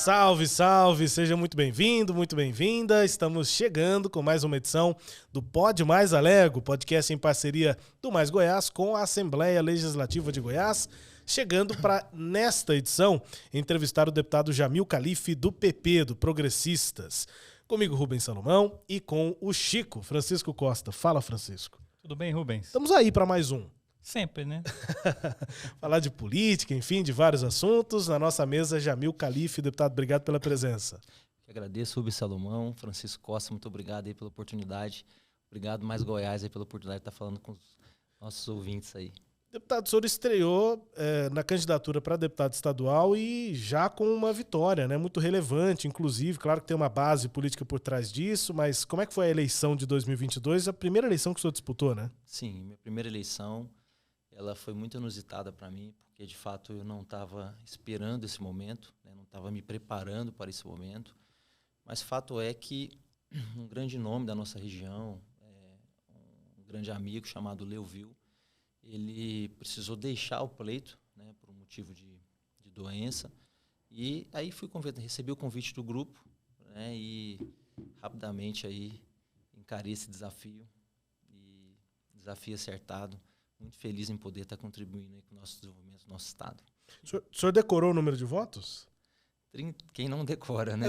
Salve, salve! Seja muito bem-vindo, muito bem-vinda. Estamos chegando com mais uma edição do Pod Mais Alego, podcast em parceria do Mais Goiás com a Assembleia Legislativa de Goiás. Chegando para, nesta edição, entrevistar o deputado Jamil Calife, do PP, do Progressistas. Comigo, Rubens Salomão, e com o Chico, Francisco Costa. Fala, Francisco. Tudo bem, Rubens? Estamos aí para mais um. Sempre, né? Falar de política, enfim, de vários assuntos. Na nossa mesa, Jamil Calife, deputado, obrigado pela presença. Eu agradeço, Rubens Salomão, Francisco Costa, muito obrigado aí pela oportunidade. Obrigado, Mais Goiás, aí pela oportunidade de estar falando com os nossos ouvintes aí. Deputado, o senhor estreou na candidatura para deputado estadual e já com uma vitória, né? Muito relevante, inclusive. Claro que tem uma base política por trás disso, mas como é que foi a eleição de 2022? A primeira eleição que o senhor disputou, né? Sim, minha primeira eleição, ela foi muito inusitada para mim, porque de fato eu não estava esperando esse momento, né? Não estava me preparando para esse momento. Mas fato é que um grande nome da nossa região, um grande amigo chamado Leovil, ele precisou deixar o pleito, né, por um motivo de doença. E aí recebi o convite do grupo, né, e rapidamente aí encarei esse desafio. E desafio acertado. Muito feliz em poder estar contribuindo aí com o nosso desenvolvimento do nosso estado. O senhor decorou o número de votos? Quem não decora, né?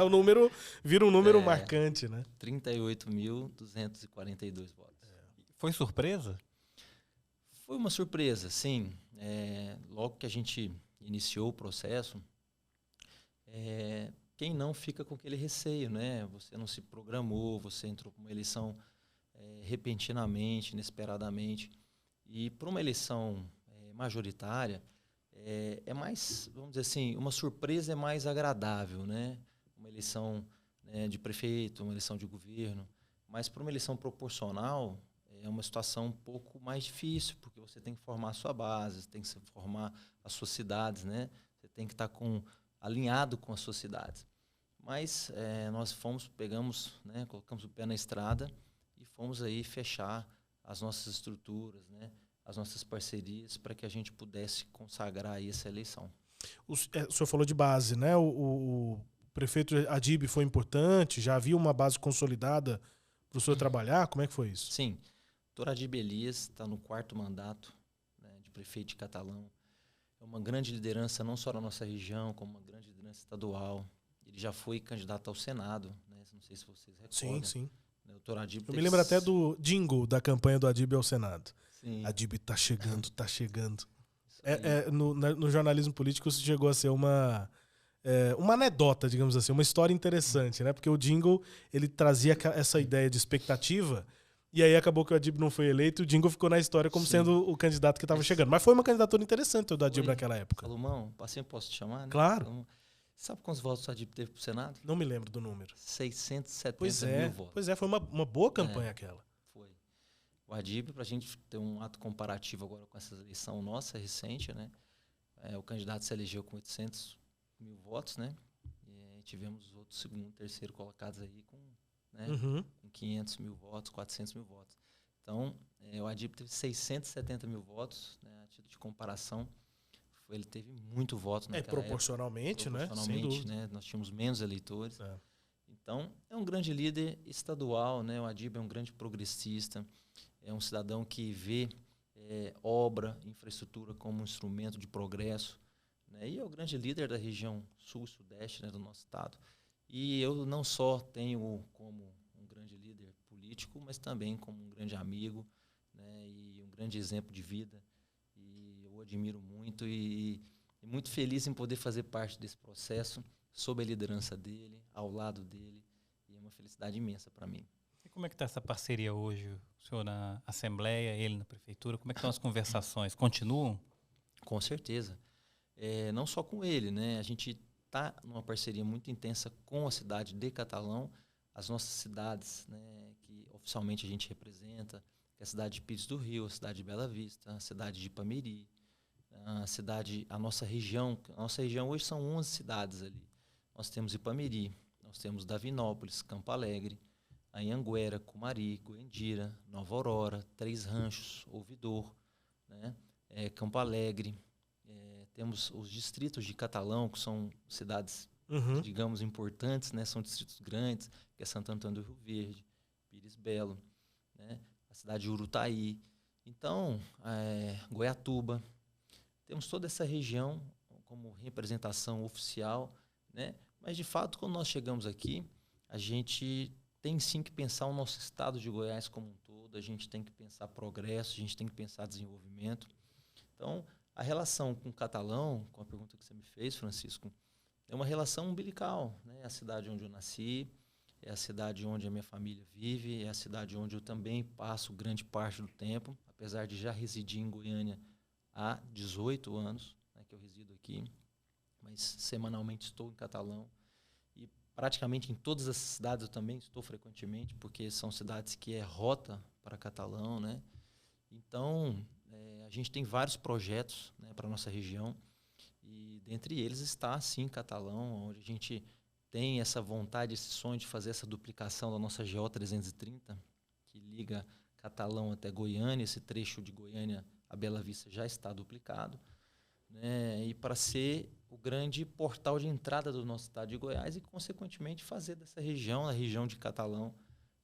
O número vira um número marcante, né? 38.242 votos. Foi surpresa? Foi uma surpresa, sim. Logo que a gente iniciou o processo, quem não fica com aquele receio, né? Você não se programou, você entrou com uma eleição repentinamente, inesperadamente. E para uma eleição majoritária, é mais, vamos dizer assim, uma surpresa é mais agradável, né? Uma eleição, né, de prefeito, uma eleição de governo. Mas para uma eleição proporcional, é uma situação um pouco mais difícil, porque você tem que formar a sua base, você tem que formar as suas cidades, né? Você tem que estar alinhado com as suas cidades. Mas nós pegamos, né, colocamos o pé na estrada e fomos aí fechar as nossas estruturas, né, as nossas parcerias, para que a gente pudesse consagrar aí essa eleição. O senhor falou de base, né? O prefeito Adib foi importante, já havia uma base consolidada para o senhor trabalhar? Como é que foi isso? Sim. Doutor Adib Elias está no 4º mandato, né, de prefeito de Catalão. É uma grande liderança não só na nossa região, como uma grande liderança estadual. Ele já foi candidato ao Senado, né? Não sei se vocês recordam. Sim, sim. Doutor Adib Eu me lembro até do jingle da campanha do Adib ao Senado. Sim. Adib tá chegando, tá chegando. No jornalismo político isso chegou a ser uma anedota, digamos assim, uma história interessante, né? Porque o jingle, ele trazia essa ideia de expectativa. E aí acabou que o Adib não foi eleito e o Jingle ficou na história como sendo o candidato que estava chegando. Mas foi uma candidatura interessante o do Adib naquela época. Salomão, assim eu posso te chamar, né? Claro. Então, sabe quantos votos o Adib teve para o Senado? Não me lembro do número. 670 mil votos. Pois é, foi uma boa campanha aquela. Foi. O Adib, para a gente ter um ato comparativo agora com essa eleição nossa, recente, né? O candidato se elegeu com 800 mil votos, né? E tivemos os outros segundo e terceiro colocados aí com... Né? Com 500 mil votos, 400 mil votos. Então, o Adib teve 670 mil votos, né? A título de comparação, ele teve muito voto naquela proporcionalmente, época. Proporcionalmente, Sem dúvida. né? Nós tínhamos menos eleitores. Então, é um grande líder estadual, né? O Adib é um grande progressista, é um cidadão que vê obra, infraestrutura como um instrumento de progresso, né? E é o grande líder da região sul e sudeste, né, do nosso estado. E eu não só tenho como um grande líder político, mas também como um grande amigo, né, e um grande exemplo de vida. E eu o admiro muito e muito feliz em poder fazer parte desse processo, sob a liderança dele, ao lado dele. E é uma felicidade imensa para mim. E como é que está essa parceria hoje? O senhor na Assembleia, ele na Prefeitura? Como é que estão as conversações? Continuam? Com certeza. Não só com ele, né? A gente está numa parceria muito intensa com a cidade de Catalão, as nossas cidades, né, que oficialmente a gente representa, que é a cidade de Pires do Rio, a cidade de Bela Vista, a cidade de Ipameri, a nossa região hoje são 11 cidades ali. Nós temos Ipameri, nós temos Davinópolis, Campo Alegre, Anhanguera, Cumari, Goiandira, Nova Aurora, Três Ranchos, Ouvidor, né, Campo Alegre, temos os distritos de Catalão, que são cidades, digamos, importantes, né? São distritos grandes, que é Santo Antônio do Rio Verde, Pires Belo, né? A cidade de Urutaí. Então, Goiatuba. Temos toda essa região como representação oficial, né? Mas, de fato, quando nós chegamos aqui, a gente tem sim que pensar o nosso estado de Goiás como um todo, a gente tem que pensar progresso, a gente tem que pensar desenvolvimento. Então, a relação com o Catalão, com a pergunta que você me fez, Francisco, é uma relação umbilical, né? É a cidade onde eu nasci, é a cidade onde a minha família vive, é a cidade onde eu também passo grande parte do tempo, apesar de já residir em Goiânia há 18 anos, né, que eu resido aqui, mas semanalmente estou em Catalão. E praticamente em todas as cidades eu também estou frequentemente, porque são cidades que é rota para Catalão, né? Então, a gente tem vários projetos, né, para a nossa região, e dentre eles está, sim, Catalão, onde a gente tem essa vontade, esse sonho de fazer essa duplicação da nossa GO 330, que liga Catalão até Goiânia. Esse trecho de Goiânia a Bela Vista já está duplicado, né, e para ser o grande portal de entrada do nosso estado de Goiás e, consequentemente, fazer dessa região, a região de Catalão,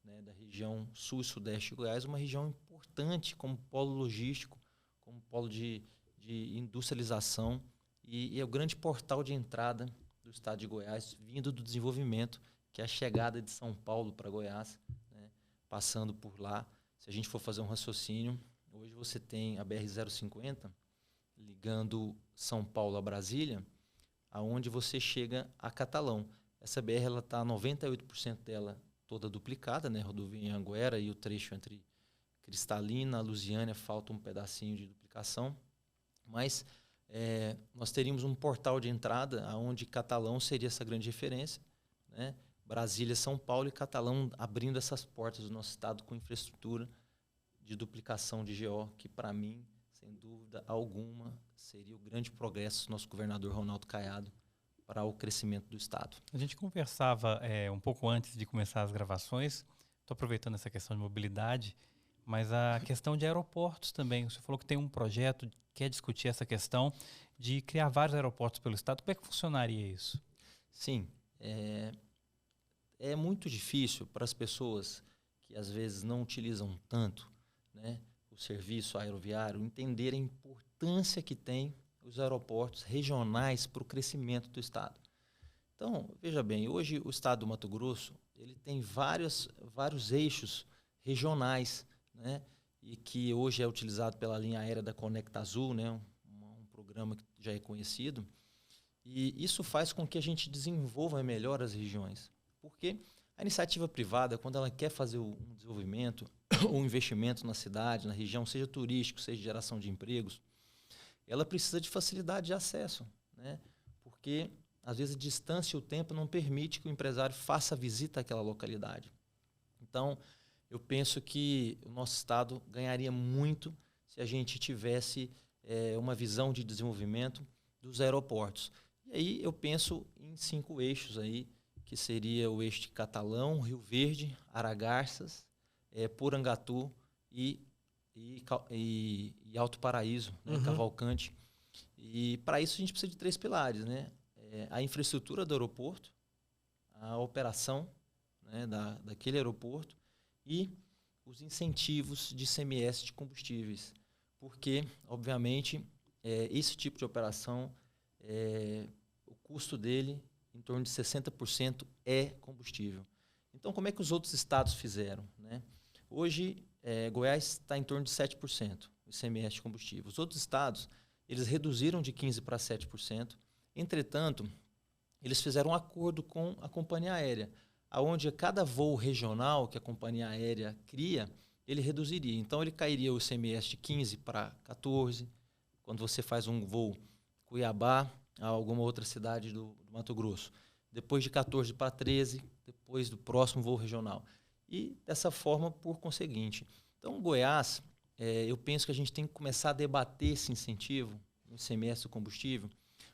né, da região sul e sudeste de Goiás, uma região importante como polo logístico, como polo de industrialização e é o grande portal de entrada do estado de Goiás, vindo do desenvolvimento, que é a chegada de São Paulo para Goiás, né, passando por lá. Se a gente for fazer um raciocínio, hoje você tem a BR-050 ligando São Paulo a Brasília, aonde você chega a Catalão. Essa BR está 98% dela toda duplicada, né, rodovia em Anguera e o trecho entre Cristalina, Lusiânia, falta um pedacinho de duplicação, mas nós teríamos um portal de entrada onde Catalão seria essa grande referência, né? Brasília, São Paulo e Catalão abrindo essas portas do nosso estado com infraestrutura de duplicação de GO, que para mim, sem dúvida alguma, seria o grande progresso do nosso governador Ronaldo Caiado para o crescimento do estado. A gente conversava um pouco antes de começar as gravações, estou aproveitando essa questão de mobilidade, mas a questão de aeroportos também. Você falou que tem um projeto que quer discutir essa questão de criar vários aeroportos pelo estado. Como é que funcionaria isso? Sim, é muito difícil para as pessoas que às vezes não utilizam tanto, né, o serviço aeroviário entender a importância que tem os aeroportos regionais para o crescimento do estado. Então, veja bem, hoje o estado do Mato Grosso ele tem vários eixos regionais, né, e que hoje é utilizado pela linha aérea da Conecta Azul, né, um programa que já é conhecido, e isso faz com que a gente desenvolva melhor as regiões, porque a iniciativa privada, quando ela quer fazer um desenvolvimento, um investimento na cidade, na região, seja turístico, seja de geração de empregos, ela precisa de facilidade de acesso, né, porque às vezes a distância e o tempo não permite que o empresário faça a visita àquela localidade. Então, eu penso que o nosso estado ganharia muito se a gente tivesse uma visão de desenvolvimento dos aeroportos. E aí eu penso em 5 eixos aí, que seria o eixo de Catalão, Rio Verde, Aragarças, Porangatu e Alto Paraíso, né, Cavalcante. E para isso a gente precisa de 3 pilares, né? A infraestrutura do aeroporto, a operação, né, daquele aeroporto e os incentivos de ICMS de combustíveis. Porque, obviamente, esse tipo de operação, o custo dele, em torno de 60%, é combustível. Então, como é que os outros estados fizeram, né? Hoje, Goiás está em torno de 7%, o ICMS de combustível. Os outros estados, eles reduziram de 15% para 7%. Entretanto, eles fizeram um acordo com a companhia aérea, onde cada voo regional que a companhia aérea cria, ele reduziria. Então, ele cairia o ICMS de 15% para 14%, quando você faz um voo Cuiabá a alguma outra cidade do Mato Grosso. Depois de 14% para 13%, depois do próximo voo regional. E dessa forma, por conseguinte. Então, Goiás, eu penso que a gente tem que começar a debater esse incentivo, no ICMS do combustível,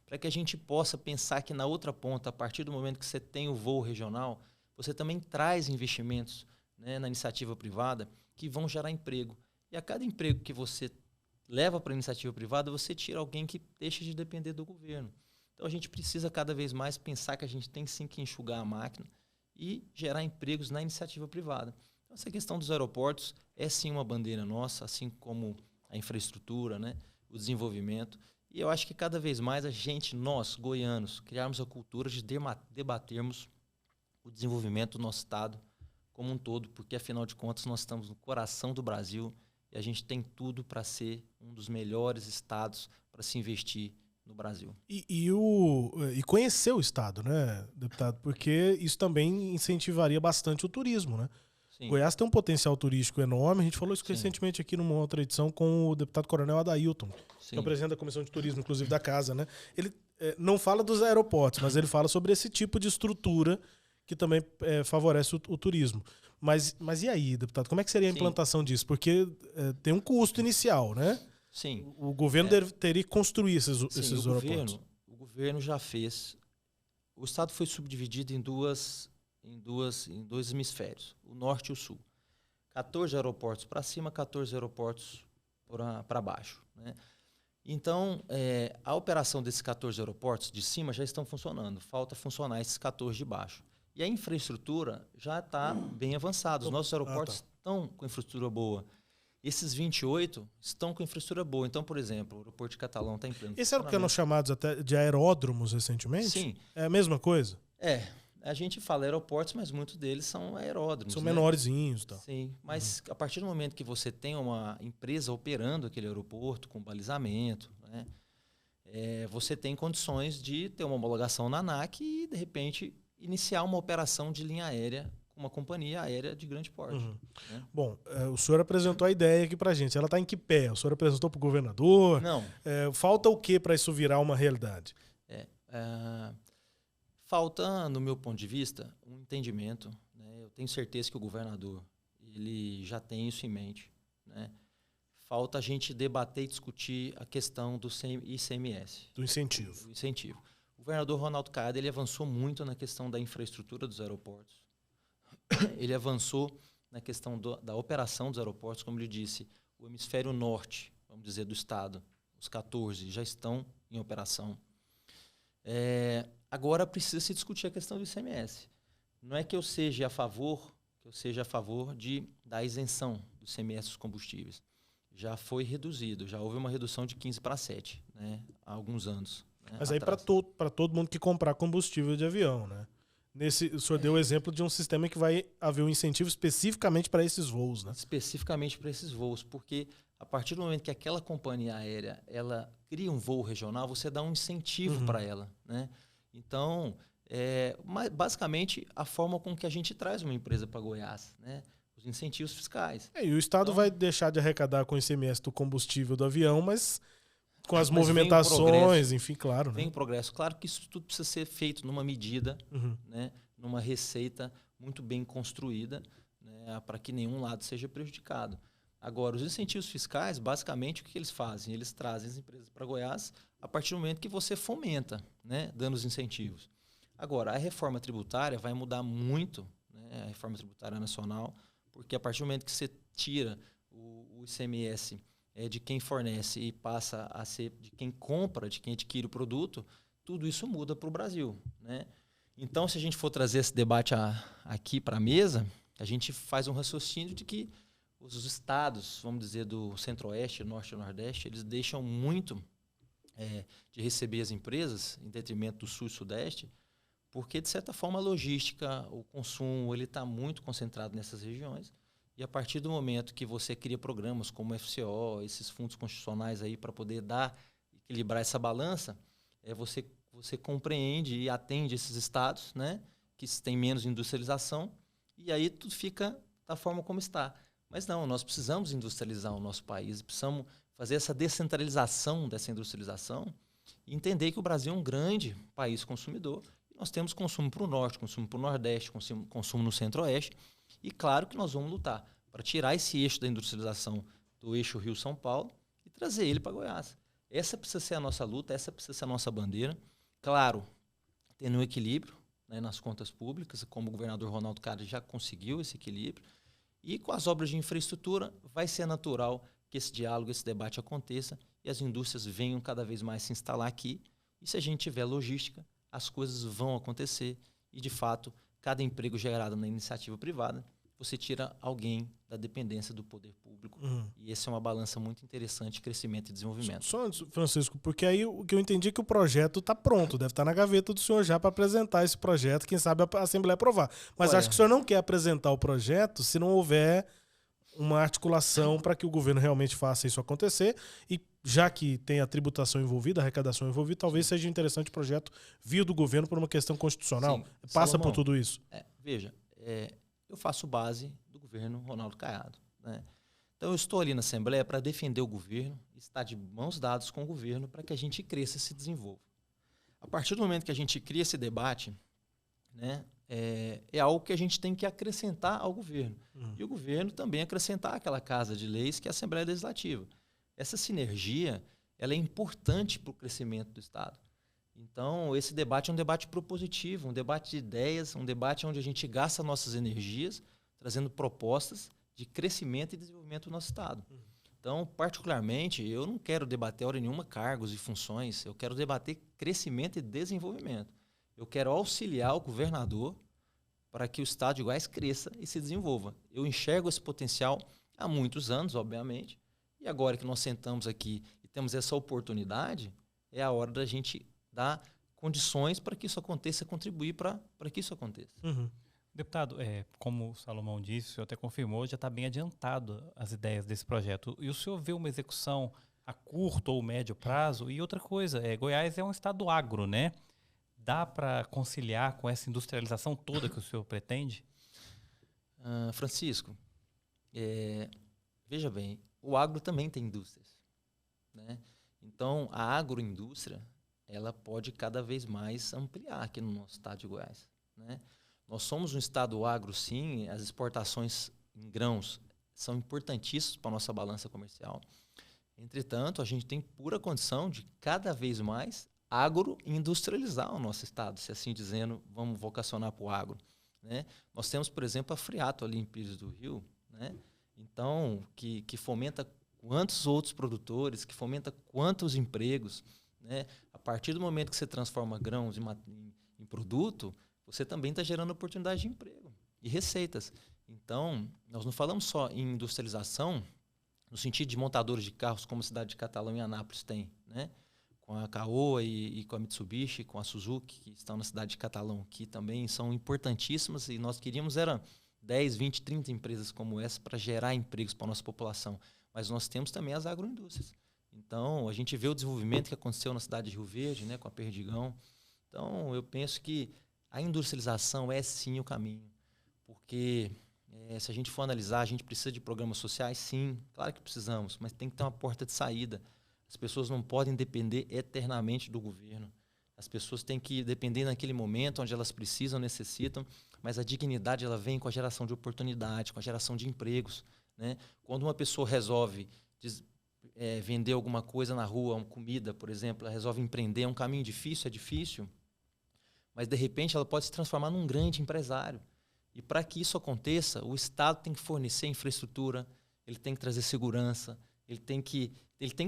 para que a gente possa pensar que na outra ponta, a partir do momento que você tem o voo regional, você também traz investimentos, né, na iniciativa privada que vão gerar emprego. E a cada emprego que você leva para a iniciativa privada, você tira alguém que deixa de depender do governo. Então, a gente precisa cada vez mais pensar que a gente tem sim que enxugar a máquina e gerar empregos na iniciativa privada. Então, essa questão dos aeroportos é sim uma bandeira nossa, assim como a infraestrutura, né, o desenvolvimento. E eu acho que cada vez mais nós, goianos, criarmos a cultura de debatermos o desenvolvimento do nosso estado como um todo, porque, afinal de contas, nós estamos no coração do Brasil e a gente tem tudo para ser um dos melhores estados para se investir no Brasil. E conhecer o estado, né, deputado? Porque isso também incentivaria bastante o turismo, né? Sim. Goiás tem um potencial turístico enorme. A gente falou isso Sim. recentemente aqui numa outra edição com o deputado Coronel Adailton, Sim. que é o presidente da Comissão de Turismo, inclusive, da Casa, né? Ele não fala dos aeroportos, mas ele fala sobre esse tipo de estrutura que também favorece o turismo. Mas e aí, deputado, como é que seria a implantação disso? Porque tem um custo inicial, né? Sim. O governo teria que construir esses aeroportos. O governo já fez. O estado foi subdividido em dois hemisférios, o norte e o sul. 14 aeroportos para cima, 14 aeroportos para baixo, né? Então, a operação desses 14 aeroportos de cima já estão funcionando. Falta funcionar esses 14 de baixo. E a infraestrutura já está bem avançada. Os nossos aeroportos estão com infraestrutura boa. Esses 28 estão com infraestrutura boa. Então, por exemplo, o aeroporto de Catalão está em pleno funcionamento. Esse era o que eram chamados até de aeródromos recentemente? Sim. É a mesma coisa? A gente fala aeroportos, mas muitos deles são aeródromos. São menorzinhos. Tá? Sim, mas a partir do momento que você tem uma empresa operando aquele aeroporto com balizamento, né, você tem condições de ter uma homologação na ANAC e, de repente, iniciar uma operação de linha aérea com uma companhia aérea de grande porte. Né? Bom, o senhor apresentou a ideia aqui pra gente. Ela está em que pé? O senhor apresentou para o governador? Não. Falta o que para isso virar uma realidade? Falta, no meu ponto de vista, um entendimento. Né? Eu tenho certeza que o governador ele já tem isso em mente. Né? Falta a gente debater e discutir a questão do ICMS. Do incentivo. Do incentivo. O governador Ronaldo Caiado ele avançou muito na questão da infraestrutura dos aeroportos. Ele avançou na questão da operação dos aeroportos. Como ele disse, o hemisfério norte, vamos dizer, do estado, os 14 já estão em operação. Agora precisa se discutir a questão do ICMS. Não é que eu seja a favor da isenção do ICMS dos combustíveis. Já foi reduzido, já houve uma redução de 15 para 7, né, há alguns anos. Né, mas aí para todo mundo que comprar combustível de avião, né? O senhor deu o exemplo de um sistema que vai haver um incentivo especificamente para esses voos, né? Especificamente para esses voos, porque a partir do momento que aquela companhia aérea ela cria um voo regional, você dá um incentivo para ela, né? Então, basicamente, a forma com que a gente traz uma empresa para Goiás, né? Os incentivos fiscais. E o Estado vai deixar de arrecadar com o ICMS do combustível do avião, mas com as movimentações, enfim, claro. Vem né? o progresso. Claro que isso tudo precisa ser feito numa medida, né? Numa receita muito bem construída, né? Para que nenhum lado seja prejudicado. Agora, os incentivos fiscais, basicamente, o que eles fazem? Eles trazem as empresas para Goiás a partir do momento que você fomenta, né, dando os incentivos. Agora, a reforma tributária vai mudar muito, né, a reforma tributária nacional, porque a partir do momento que você tira o ICMS de quem fornece e passa a ser de quem compra, de quem adquire o produto, tudo isso muda para o Brasil. Né? Então, se a gente for trazer esse debate aqui para a mesa, a gente faz um raciocínio de que os estados, vamos dizer, do Centro-Oeste, Norte e Nordeste, eles deixam muito de receber as empresas em detrimento do Sul e Sudeste, porque, de certa forma, a logística, o consumo, ele está muito concentrado nessas regiões. E a partir do momento que você cria programas como o FCO, esses fundos constitucionais aí para poder equilibrar essa balança, você compreende e atende esses estados, né, que têm menos industrialização, e aí tudo fica da forma como está. Mas não, nós precisamos industrializar o nosso país, precisamos fazer essa descentralização dessa industrialização e entender que o Brasil é um grande país consumidor. Nós temos consumo para o Norte, consumo para o Nordeste, consumo no Centro-Oeste. E claro que nós vamos lutar para tirar esse eixo da industrialização do eixo Rio-São Paulo e trazer ele para Goiás. Essa precisa ser a nossa luta, essa precisa ser a nossa bandeira. Claro, tendo um equilíbrio, né, nas contas públicas, como o governador Ronaldo Caiado já conseguiu esse equilíbrio. E com as obras de infraestrutura, vai ser natural que esse diálogo, esse debate aconteça e as indústrias venham cada vez mais se instalar aqui. E se a gente tiver logística, as coisas vão acontecer e, de fato, cada emprego gerado na iniciativa privada, você tira alguém da dependência do poder público. E essa é uma balança muito interessante, crescimento e desenvolvimento. Só antes, Francisco, porque aí o que eu entendi é que o projeto está pronto, deve estar na gaveta do senhor já para apresentar esse projeto, quem sabe a Assembleia aprovar. Mas Olha, acho que o senhor não quer apresentar o projeto se não houver uma articulação para que o governo realmente faça isso acontecer. E já que tem a tributação envolvida, a arrecadação envolvida, talvez seja interessante o projeto vir do governo por uma questão constitucional. Sim. Passa Salomão, por tudo isso. Veja, eu faço base do governo Ronaldo Caiado, né? Então eu estou ali na Assembleia para defender o governo, estar de mãos dadas com o governo para que a gente cresça e se desenvolva. A partir do momento que a gente cria esse debate, né, é algo que a gente tem que acrescentar ao governo. E o governo também acrescentar aquela casa de leis que é a Assembleia Legislativa. Essa sinergia, ela é importante para o crescimento do Estado. Então, esse debate é um debate propositivo, um debate de ideias, um debate onde a gente gasta nossas energias, trazendo propostas de crescimento e desenvolvimento do nosso Estado. Então, particularmente, eu não quero debater hora nenhuma cargos e funções, eu quero debater crescimento e desenvolvimento. Eu quero auxiliar o governador para que o Estado de Goiás cresça e se desenvolva. Eu enxergo esse potencial há muitos anos, obviamente, e agora que nós sentamos aqui e temos essa oportunidade, é a hora da gente dar condições para que isso aconteça, contribuir para que isso aconteça. Deputado, como o Salomão disse, o senhor até confirmou, já está bem adiantado as ideias desse projeto. E o senhor vê uma execução a curto ou médio prazo? E outra coisa, Goiás é um estado agro, né? Dá para conciliar com essa industrialização toda que o senhor pretende? Francisco, veja bem, o agro também tem indústrias, né? Então, a agroindústria, ela pode cada vez mais ampliar aqui no nosso estado de Goiás, né? Nós somos um estado agro, sim, as exportações em grãos são importantíssimas para a nossa balança comercial. Entretanto, a gente tem pura condição de cada vez mais agroindustrializar o nosso estado, se assim dizendo, vamos vocacionar para o agro, né? Nós temos, por exemplo, a Friato ali em Pires do Rio, né? Então, que fomenta quantos outros produtores, que fomenta quantos empregos, né? A partir do momento que você transforma grãos em produto, você também está gerando oportunidade de emprego e receitas. Então, nós não falamos só em industrialização no sentido de montadores de carros, como a cidade de Catalão e Anápolis tem, né? Com a Caoa e com a Mitsubishi, com a Suzuki, que estão na cidade de Catalão, que também são importantíssimas, e nós queríamos 10, 20, 30 empresas como essa para gerar empregos para a nossa população. Mas nós temos também as agroindústrias. Então, a gente vê o desenvolvimento que aconteceu na cidade de Rio Verde, né, com a Perdigão. Então, eu penso que a industrialização é sim o caminho, porque se a gente for analisar, a gente precisa de programas sociais, sim, claro que precisamos, mas tem que ter uma porta de saída. As pessoas não podem depender eternamente do governo. As pessoas têm que depender naquele momento onde elas precisam, necessitam, mas a dignidade ela vem com a geração de oportunidade, com a geração de empregos, né? Quando uma pessoa resolve vender alguma coisa na rua, uma comida, por exemplo, ela resolve empreender, é um caminho difícil, é difícil, mas de repente ela pode se transformar num grande empresário. E para que isso aconteça, o Estado tem que fornecer infraestrutura, ele tem que trazer segurança, ele tem que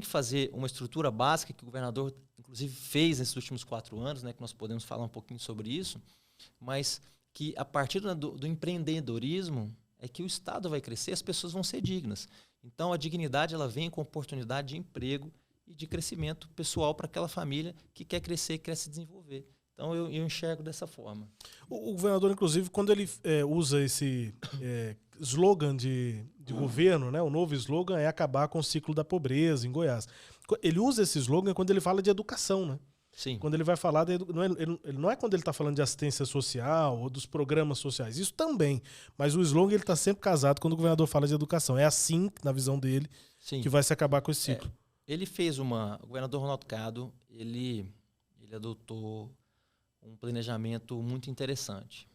fazer uma estrutura básica que o governador, inclusive, fez nesses últimos 4 anos, né, que nós podemos falar um pouquinho sobre isso, mas que a partir do empreendedorismo é que o Estado vai crescer, as pessoas vão ser dignas. Então, a dignidade ela vem com oportunidade de emprego e de crescimento pessoal para aquela família que quer crescer e quer se desenvolver. Então, eu enxergo dessa forma. O governador, inclusive, quando ele usa esse slogan de governo, né, o novo slogan é acabar com o ciclo da pobreza em Goiás. Ele usa esse slogan quando ele fala de educação, né? Sim. Quando ele vai falar, não é quando ele está falando de assistência social ou dos programas sociais, isso também. Mas o slogan ele está sempre casado quando o governador fala de educação. É assim, na visão dele, Sim. que vai se acabar com esse ciclo. Ele fez o governador Ronaldo Caiado, ele adotou um planejamento muito interessante,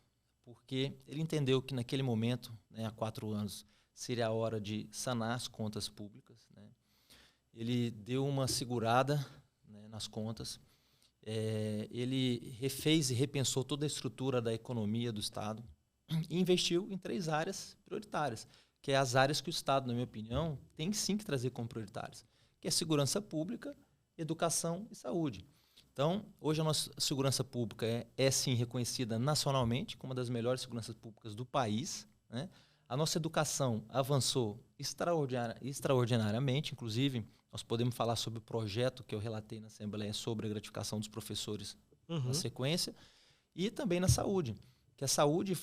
porque ele entendeu que naquele momento, né, há 4 anos, seria a hora de sanar as contas públicas, né? Ele deu uma segurada, né, nas contas, ele refez e repensou toda a estrutura da economia do Estado e investiu em 3 áreas prioritárias, que é as áreas que o Estado, na minha opinião, tem sim que trazer como prioritárias, que é segurança pública, educação e saúde. Então, hoje a nossa segurança pública é sim reconhecida nacionalmente como uma das melhores seguranças públicas do país, né? A nossa educação avançou extraordinariamente, inclusive nós podemos falar sobre o projeto que eu relatei na Assembleia sobre a gratificação dos professores na sequência, e também na saúde, que a saúde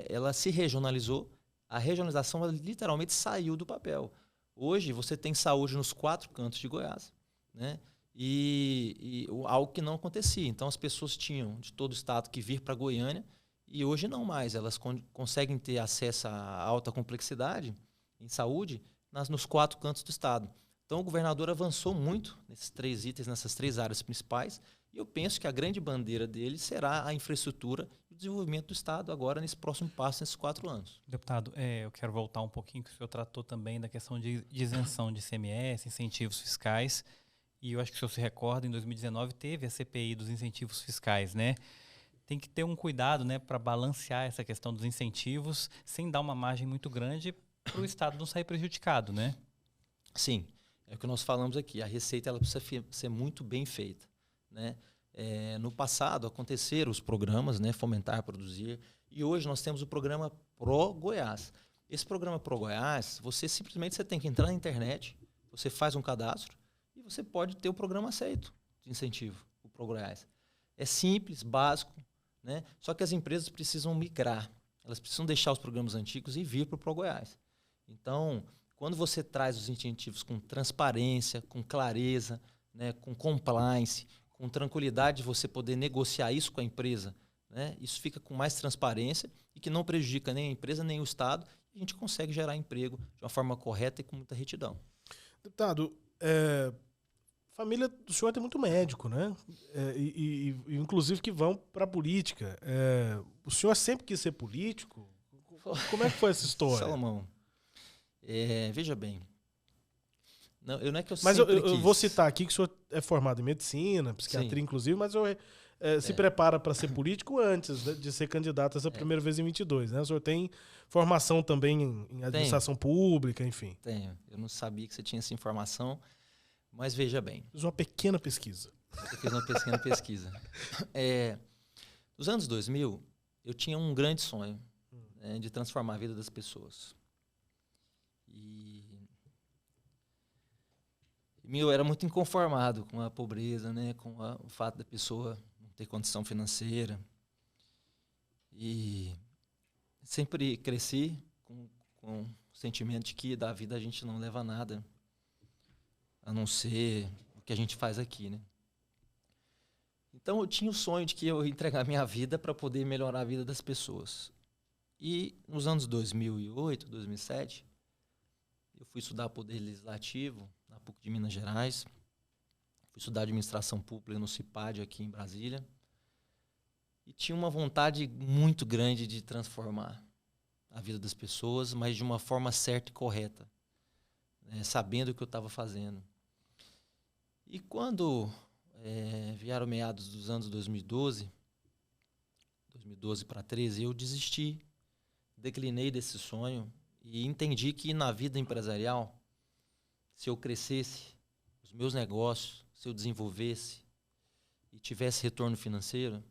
ela se regionalizou, a regionalização ela literalmente saiu do papel. Hoje você tem saúde nos 4 cantos de Goiás, né? E algo que não acontecia. Então as pessoas tinham de todo o estado que vir para Goiânia, e hoje não mais. Elas conseguem ter acesso à alta complexidade em saúde nos 4 cantos do estado. Então o governador avançou muito nesses 3 itens, nessas 3 áreas principais, e eu penso que a grande bandeira dele será a infraestrutura e o desenvolvimento do estado agora nesse próximo passo, nesses 4 anos. Deputado, eu quero voltar um pouquinho, que o senhor tratou também da questão de isenção de ICMS, incentivos fiscais, e eu acho que o senhor se recorda, em 2019 teve a CPI dos incentivos fiscais, né? Tem que ter um cuidado, né, para balancear essa questão dos incentivos, sem dar uma margem muito grande para o Estado não sair prejudicado, né? Sim, é o que nós falamos aqui. A receita ela precisa ser muito bem feita, né? No passado aconteceram os programas, né, Fomentar, Produzir, e hoje nós temos o programa Pro Goiás. Esse programa Pro Goiás, você simplesmente tem que entrar na internet, você faz um cadastro e você pode ter o programa aceito de incentivo, o Pro Goiás. É simples, básico, né? Só que as empresas precisam migrar, elas precisam deixar os programas antigos e vir para o Pro Goiás. Então, quando você traz os incentivos com transparência, com clareza, né, com compliance, com tranquilidade de você poder negociar isso com a empresa, né, isso fica com mais transparência e que não prejudica nem a empresa nem o Estado, e a gente consegue gerar emprego de uma forma correta e com muita retidão. Deputado, a família do senhor tem muito médico, né? E inclusive que vão para a política. O senhor sempre quis ser político? Como é que foi essa história? Salomão, veja bem. Não é que eu mas sempre eu vou citar aqui que o senhor é formado em medicina, psiquiatria, Sim. inclusive, mas o senhor se prepara para ser político antes de ser candidato essa primeira vez em 22, né? O senhor tem formação também em administração pública, enfim. Tenho. Eu não sabia que você tinha essa informação, mas veja bem. Fiz uma pequena pesquisa. Eu fiz uma pequena pesquisa. Nos anos 2000, eu tinha um grande sonho, né, de transformar a vida das pessoas. Eu era muito inconformado com a pobreza, né, com o fato da pessoa não ter condição financeira. E sempre cresci com o sentimento de que da vida a gente não leva nada, a não ser o que a gente faz aqui, né? Então eu tinha o sonho de que eu ia entregar minha vida para poder melhorar a vida das pessoas. E nos anos 2008, 2007, eu fui estudar Poder Legislativo na PUC de Minas Gerais. Fui estudar Administração Pública no CIPAD aqui em Brasília. E tinha uma vontade muito grande de transformar a vida das pessoas, mas de uma forma certa e correta, né, sabendo o que eu estava fazendo. E quando vieram meados dos anos 2012 para 2013, eu desisti, declinei desse sonho e entendi que na vida empresarial, se eu crescesse os meus negócios, se eu desenvolvesse e tivesse retorno financeiro,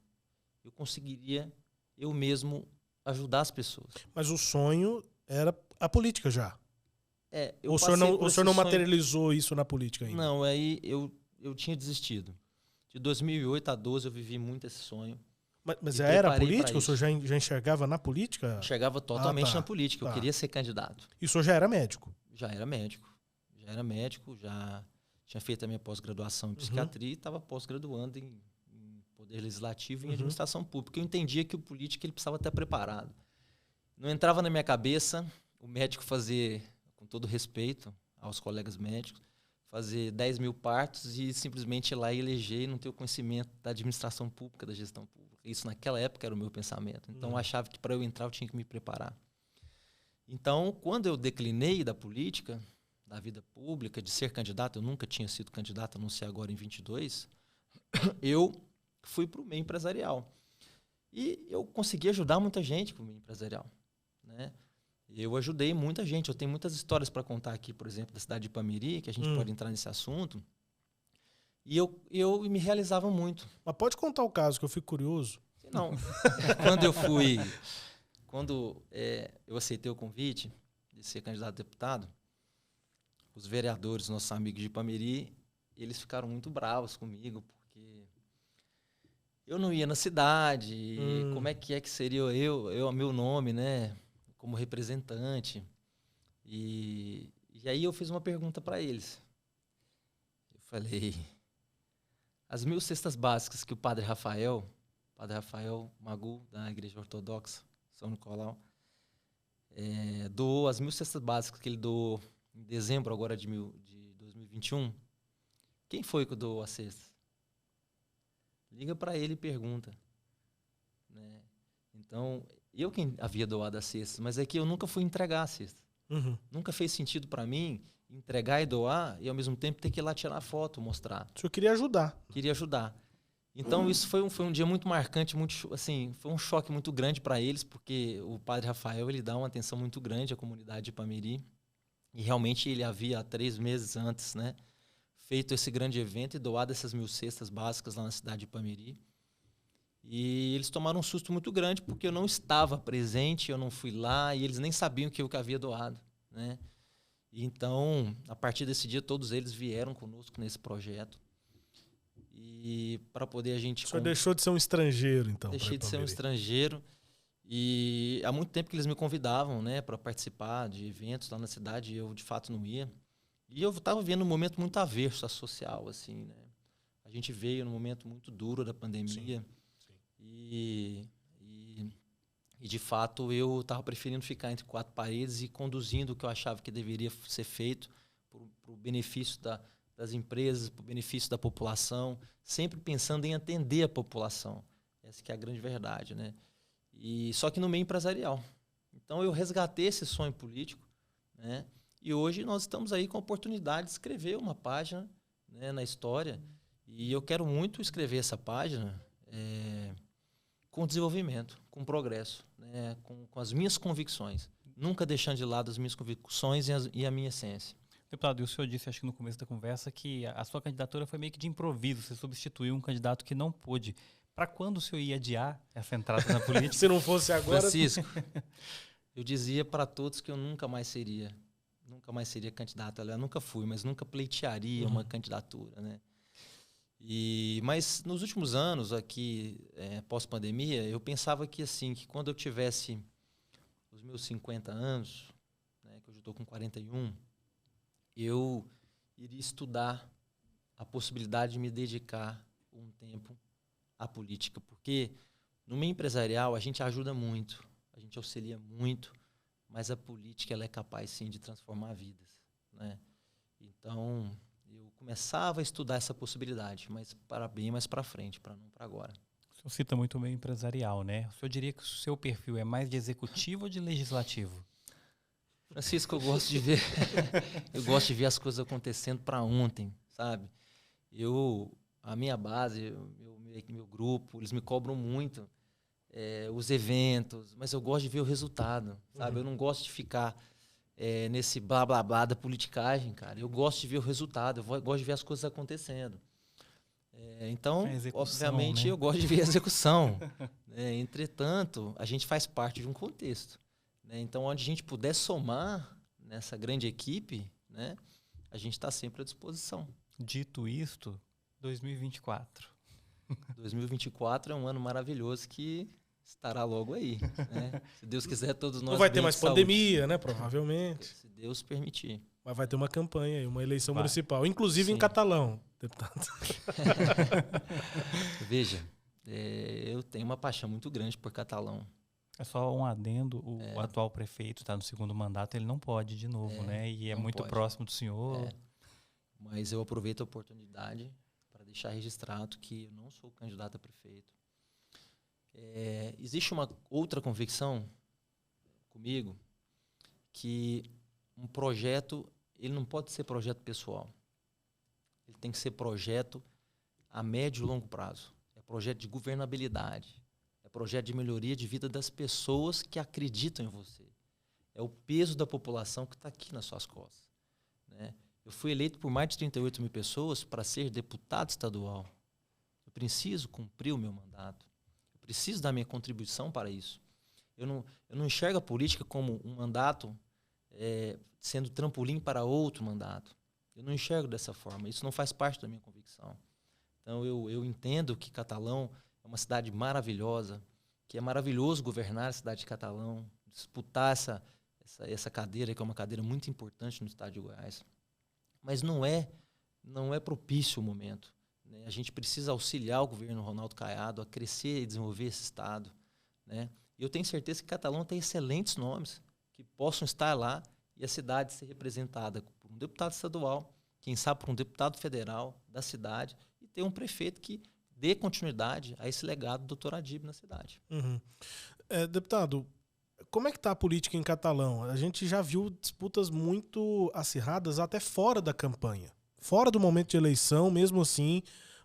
eu conseguiria eu mesmo ajudar as pessoas. Mas o sonho era a política já? O senhor não materializou isso na política ainda? Não, aí eu tinha desistido. De 2008 a 2012 eu vivi muito esse sonho. Mas já era política? O senhor já enxergava na política? Enxergava totalmente na política. Eu queria ser candidato. E o senhor já era médico? Já era médico. Já tinha feito a minha pós-graduação em psiquiatria e estava pós-graduando em Poder Legislativo e em Administração Pública. Eu entendia que o político ele precisava estar preparado. Não entrava na minha cabeça o médico fazer, com todo respeito aos colegas médicos, fazer 10 mil partos e simplesmente ir lá e eleger e não ter o conhecimento da administração pública, da gestão pública. Isso naquela época era o meu pensamento. Então eu achava que para eu entrar eu tinha que me preparar. Então, quando eu declinei da política, da vida pública, de ser candidato, eu nunca tinha sido candidato, a não ser agora em 22, eu fui para o meio empresarial. E eu consegui ajudar muita gente com o meio empresarial, né? Eu ajudei muita gente. Eu tenho muitas histórias para contar aqui, por exemplo, da cidade de Ipameri, que a gente pode entrar nesse assunto. E eu me realizava muito. Mas pode contar o caso, que eu fico curioso. Não. Quando eu aceitei o convite de ser candidato a deputado, os vereadores, nossos amigos de Ipameri, eles ficaram muito bravos comigo, porque eu não ia na cidade, como é que seria meu nome, né, como representante. E aí eu fiz uma pergunta para eles. Eu falei, as 1.000 cestas básicas que o Padre Rafael Magu, da Igreja Ortodoxa, São Nicolau, doou, as 1.000 cestas básicas que ele doou em dezembro agora de 2021, quem foi que doou as cestas? Liga para ele e pergunta. Né? Então, eu quem havia doado as cestas, mas é que eu nunca fui entregar a cesta. Nunca fez sentido para mim entregar e doar e, ao mesmo tempo, ter que ir lá tirar foto, mostrar. O senhor queria ajudar. Queria ajudar. Então, isso foi um dia muito marcante, foi um choque muito grande para eles, porque o Padre Rafael ele dá uma atenção muito grande à comunidade de Ipameri. E realmente ele havia, há 3 meses antes, né, feito esse grande evento e doado essas 1.000 cestas básicas lá na cidade de Ipameri. E eles tomaram um susto muito grande, porque eu não estava presente, eu não fui lá, e eles nem sabiam que eu havia doado. Né? Então, a partir desse dia, todos eles vieram conosco nesse projeto. E para poder a gente... O senhor deixou de ser um estrangeiro, então? Deixei de ser um estrangeiro. E há muito tempo que eles me convidavam, né, para participar de eventos lá na cidade, e eu de fato não ia. E eu estava vendo um momento muito averso à social, assim, né? A gente veio num momento muito duro da pandemia. Sim. E de fato eu estava preferindo ficar entre 4 paredes e conduzindo o que eu achava que deveria ser feito para o benefício das empresas, para o benefício da população, sempre pensando em atender a população. Essa que é a grande verdade, né? E só que no meio empresarial. Então eu resgatei esse sonho político, né? E hoje nós estamos aí com a oportunidade de escrever uma página, né, na história. E eu quero muito escrever essa página com desenvolvimento, com progresso, né, com as minhas convicções. Nunca deixando de lado as minhas convicções e a minha essência. Deputado, e o senhor disse, acho que no começo da conversa, que a sua candidatura foi meio que de improviso. Você substituiu um candidato que não pôde. Para quando o senhor ia adiar essa entrada na política? Se não fosse agora... Francisco, eu dizia para todos que eu nunca mais seria candidato. Eu nunca fui, mas nunca pleitearia uma candidatura, né? Mas nos últimos anos, aqui, pós-pandemia, eu pensava que, assim, que quando eu tivesse os meus 50 anos, né, que hoje eu estou com 41, eu iria estudar a possibilidade de me dedicar um tempo à política, porque no meio empresarial a gente ajuda muito, a gente auxilia muito, mas a política ela é capaz sim de transformar vidas, né? Então eu começava a estudar essa possibilidade, mas para bem mais para frente, para não para agora. O senhor cita muito o meio empresarial, né? O senhor diria que o seu perfil é mais de executivo ou de legislativo? Francisco, eu gosto de ver as coisas acontecendo para ontem, sabe? A minha base, meu grupo, eles me cobram muito os eventos, mas eu gosto de ver o resultado, sabe? Eu não gosto de ficar nesse blá blá blá da politicagem, cara. Eu gosto de ver o resultado, eu gosto de ver as coisas acontecendo. Então, obviamente, né? Eu gosto de ver a execução. Entretanto, a gente faz parte de um contexto. Né? Então, onde a gente puder somar nessa grande equipe, né, a gente está sempre à disposição. Dito isto, 2024. 2024 é um ano maravilhoso que estará logo aí. Né? Se Deus quiser, todos nós... Não vai ter mais pandemia, né? Provavelmente. Se Deus permitir. Mas vai ter uma campanha, uma eleição municipal, inclusive em catalão, deputado. Veja, eu tenho uma paixão muito grande por catalão. É só um adendo, o atual prefeito está no 2º mandato, ele não pode de novo, né? E é muito próximo do senhor. Mas eu aproveito a oportunidade para deixar registrado que eu não sou candidato a prefeito. Existe uma outra convicção comigo, que um projeto, ele não pode ser projeto pessoal. Ele tem que ser projeto a médio e longo prazo. É projeto de governabilidade. É projeto de melhoria de vida das pessoas que acreditam em você. É o peso da população que está aqui nas suas costas, né? Eu fui eleito por mais de 38 mil pessoas para ser deputado estadual. Eu preciso cumprir o meu mandato. Eu preciso dar minha contribuição para isso. Eu não enxergo a política como um mandato sendo trampolim para outro mandato. Eu não enxergo dessa forma. Isso não faz parte da minha convicção. Então, eu entendo que Catalão é uma cidade maravilhosa, que é maravilhoso governar a cidade de Catalão, disputar essa cadeira, que é uma cadeira muito importante no estado de Goiás. Mas não é propício o momento, né? A gente precisa auxiliar o governo Ronaldo Caiado a crescer e desenvolver esse estado, né? E eu tenho certeza que Catalão tem excelentes nomes que possam estar lá e a cidade ser representada por um deputado estadual, quem sabe por um deputado federal da cidade, e ter um prefeito que dê continuidade a esse legado do doutor Adib na cidade. Uhum. Deputado, como é que está a política em Catalão? A gente já viu disputas muito acirradas até fora da campanha. Fora do momento de eleição, mesmo assim,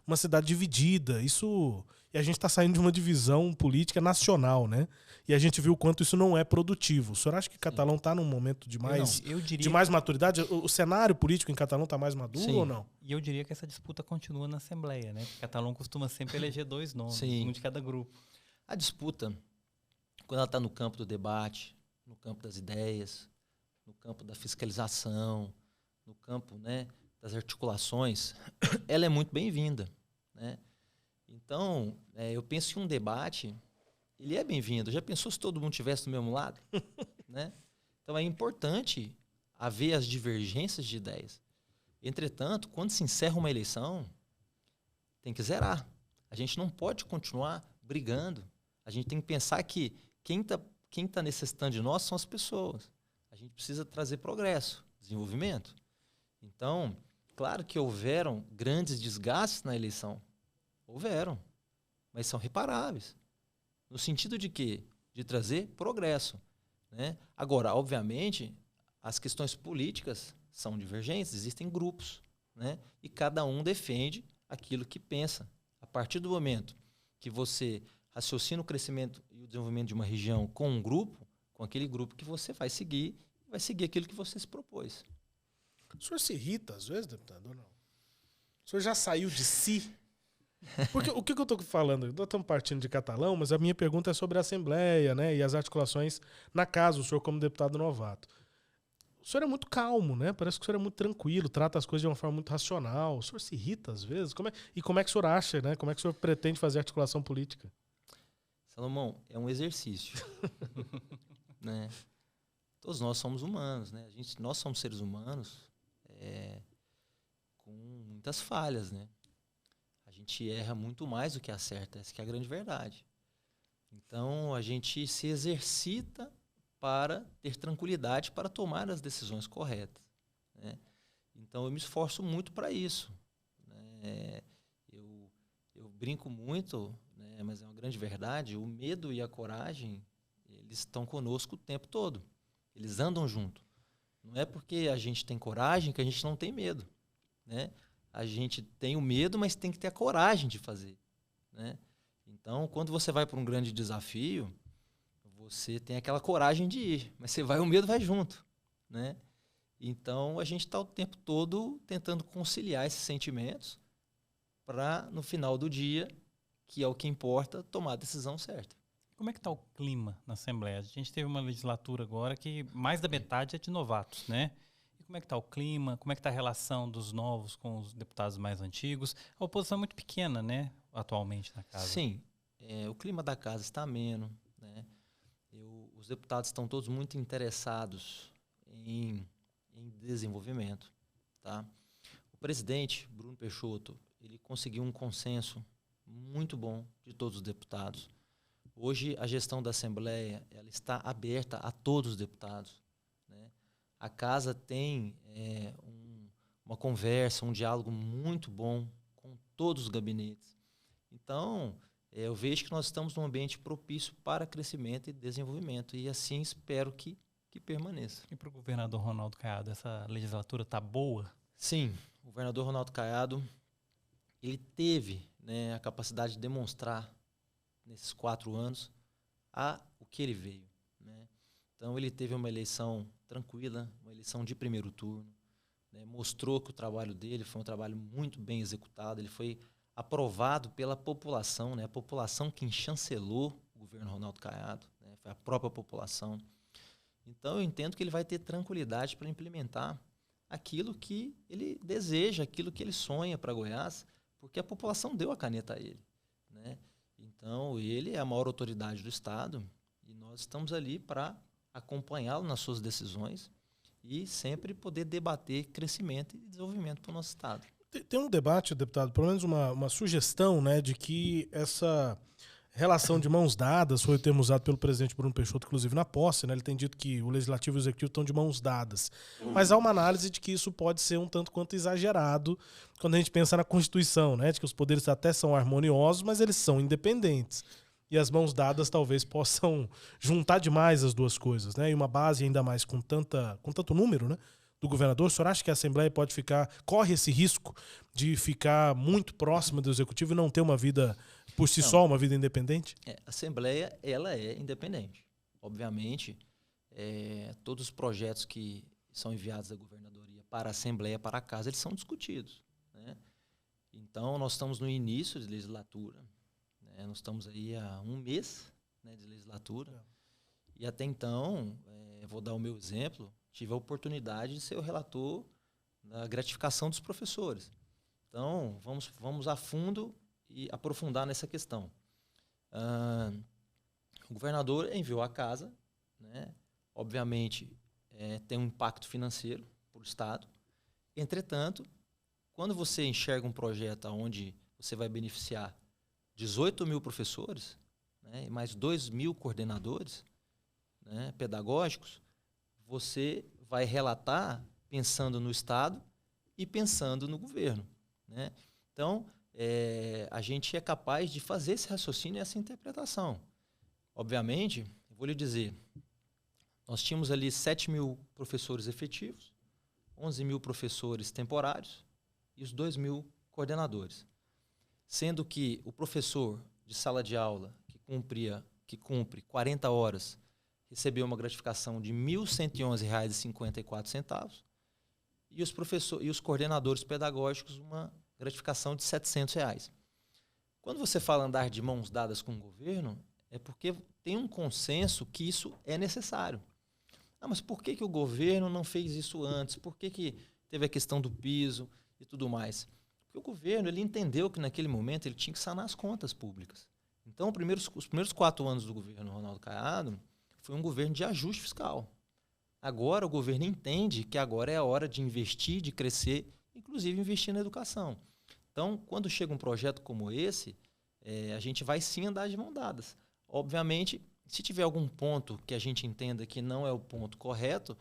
uma cidade dividida. E a gente está saindo de uma divisão política nacional, né? E a gente viu o quanto isso não é produtivo. O senhor acha que Catalão está num momento de mais maturidade? O cenário político em Catalão está mais maduro ou não? E eu diria que essa disputa continua na Assembleia, né? Porque Catalão costuma sempre eleger 2 nomes, um de cada grupo. A disputa, quando ela está no campo do debate, no campo das ideias, no campo da fiscalização, no campo, né, das articulações, ela é muito bem-vinda, né? Então, eu penso que um debate, ele é bem-vindo. Já pensou se todo mundo estivesse do mesmo lado? Né? Então, é importante haver as divergências de ideias. Entretanto, quando se encerra uma eleição, tem que zerar. A gente não pode continuar brigando. A gente tem que pensar que quem tá necessitando de nós são as pessoas. A gente precisa trazer progresso, desenvolvimento. Então, claro que houveram grandes desgastes na eleição. Houveram, mas são reparáveis. No sentido de quê? De trazer progresso, né? Agora, obviamente, as questões políticas são divergentes, existem grupos, né? E cada um defende aquilo que pensa. A partir do momento que você raciocina o crescimento e o desenvolvimento de uma região com um grupo, com aquele grupo que você vai seguir aquilo que você se propôs. O senhor se irrita às vezes, deputado, ou não? O senhor já saiu de si? Porque o que eu estou falando? Nós estamos partindo de Catalão, mas a minha pergunta é sobre a Assembleia, né, e as articulações na casa, o senhor como deputado novato. O senhor é muito calmo, né? Parece que o senhor é muito tranquilo, trata as coisas de uma forma muito racional. O senhor se irrita às vezes? E como é que o senhor acha, né? Como é que o senhor pretende fazer articulação política? Salomão, é um exercício. Né? Todos nós somos humanos, né? Nós somos seres humanos com muitas falhas, né? A gente erra muito mais do que acerta, essa que é a grande verdade. Então, a gente se exercita para ter tranquilidade para tomar as decisões corretas, né? Então, eu me esforço muito para isso, né? Eu brinco muito, né? Mas é uma grande verdade, o medo e a coragem, eles estão conosco o tempo todo. Eles andam junto. Não é porque a gente tem coragem que a gente não tem medo, né? A gente tem o medo, mas tem que ter a coragem de fazer, né? Então, quando você vai para um grande desafio, você tem aquela coragem de ir, mas o medo vai junto, né? Então, a gente está o tempo todo tentando conciliar esses sentimentos para, no final do dia, que é o que importa, tomar a decisão certa. Como é que está o clima na Assembleia? A gente teve uma legislatura agora que mais da metade é de novatos, né? Como é que está o clima? Como é que está a relação dos novos com os deputados mais antigos? A oposição é muito pequena, né, atualmente na casa. Sim, o clima da casa está ameno, né? Os deputados estão todos muito interessados em desenvolvimento, tá? O presidente, Bruno Peixoto, ele conseguiu um consenso muito bom de todos os deputados. Hoje, a gestão da Assembleia ela está aberta a todos os deputados, né? A casa tem uma conversa, um diálogo muito bom com todos os gabinetes. Então, eu vejo que nós estamos num ambiente propício para crescimento e desenvolvimento. E assim espero que permaneça. E para o governador Ronaldo Caiado, essa legislatura está boa? Sim, o governador Ronaldo Caiado ele teve, né, a capacidade de demonstrar, nesses 4 anos, o que ele veio, né? Então, ele teve uma eleição tranquila, uma eleição de primeiro turno, né? Mostrou que o trabalho dele foi um trabalho muito bem executado, ele foi aprovado pela população, né? A população quem chancelou o governo Ronaldo Caiado, né? Foi a própria população. Então, eu entendo que ele vai ter tranquilidade para implementar aquilo que ele deseja, aquilo que ele sonha para Goiás, porque a população deu a caneta a ele, né? Então, ele é a maior autoridade do Estado e nós estamos ali para acompanhá-lo nas suas decisões e sempre poder debater crescimento e desenvolvimento para o nosso Estado. Tem um debate, deputado, pelo menos uma sugestão, né, de que essa relação de mãos dadas foi o termo usado pelo presidente Bruno Peixoto, inclusive na posse, né? Ele tem dito que o Legislativo e o Executivo estão de mãos dadas. Mas há uma análise de que isso pode ser um tanto quanto exagerado quando a gente pensa na Constituição, né? De que os poderes até são harmoniosos, mas eles são independentes. E as mãos dadas talvez possam juntar demais as duas coisas, né? E uma base ainda mais com tanto número, né, do governador. O senhor acha que a Assembleia corre esse risco de ficar muito próxima do Executivo e não ter uma vida por si só, uma vida independente? A Assembleia, ela é independente. Obviamente, todos os projetos que são enviados da governadoria para a Assembleia, para a Casa, eles são discutidos, né? Então, nós estamos no início de legislatura, né? Nós estamos aí há um mês, né, de legislatura. E até então, vou dar o meu exemplo, tive a oportunidade de ser o relator da gratificação dos professores. Então, vamos a fundo e aprofundar nessa questão. O governador enviou à casa, né? Obviamente, tem um impacto financeiro para o Estado. Entretanto, quando você enxerga um projeto onde você vai beneficiar 18 mil professores, né, e mais 2 mil coordenadores, né, pedagógicos, você vai relatar pensando no Estado e pensando no governo, né? Então, a gente é capaz de fazer esse raciocínio e essa interpretação. Obviamente, eu vou lhe dizer, nós tínhamos ali 7 mil professores efetivos, 11 mil professores temporários e os 2 mil coordenadores. Sendo que o professor de sala de aula que cumpre 40 horas recebeu uma gratificação de R$ 1.111,54 e os coordenadores pedagógicos uma gratificação de R$ 700. Quando você fala andar de mãos dadas com o governo, é porque tem um consenso que isso é necessário. Mas por que o governo não fez isso antes? Por que teve a questão do piso e tudo mais? Porque o governo ele entendeu que naquele momento ele tinha que sanar as contas públicas. Então, os primeiros 4 anos do governo Ronaldo Caiado foi um governo de ajuste fiscal. Agora o governo entende que agora é a hora de investir, de crescer, inclusive investir na educação. Então, quando chega um projeto como esse, a gente vai sim andar de mãos dadas. Obviamente, se tiver algum ponto que a gente entenda que não é o ponto correto,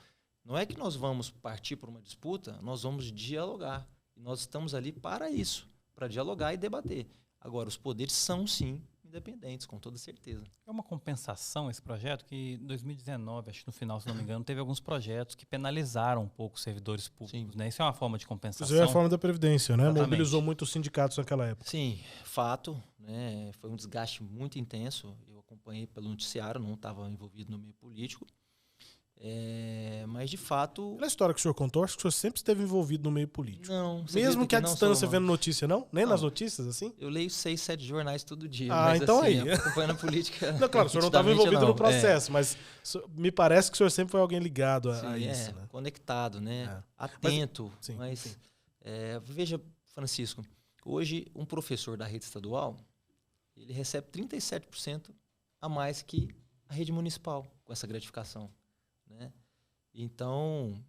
não é que nós vamos partir para uma disputa, nós vamos dialogar. E nós estamos ali para isso, para dialogar e debater. Agora, os poderes são sim independentes, com toda certeza. É uma compensação esse projeto que em 2019, acho que no final, se não me engano, teve alguns projetos que penalizaram um pouco os servidores públicos, né? Isso é uma forma de compensação. Isso é a forma da Previdência, né? Exatamente. Mobilizou muito os sindicatos naquela época. Sim, fato, né? Foi um desgaste muito intenso. Eu acompanhei pelo noticiário, não estava envolvido no meio político. Mas, de fato... Pela história que o senhor contou, acho que o senhor sempre esteve envolvido no meio político. Não. Mesmo que à distância, vendo notícia, não? Nem nas notícias, assim? Eu leio 6, 7 jornais todo dia. Mas, então assim, aí. Acompanhando a política... Não, claro, o senhor não estava envolvido no processo, mas me parece que o senhor sempre foi alguém ligado a isso. Né? Conectado, né? Atento. Mas veja, Francisco, hoje um professor da rede estadual, ele recebe 37% a mais que a rede municipal com essa gratificação. Né? Então,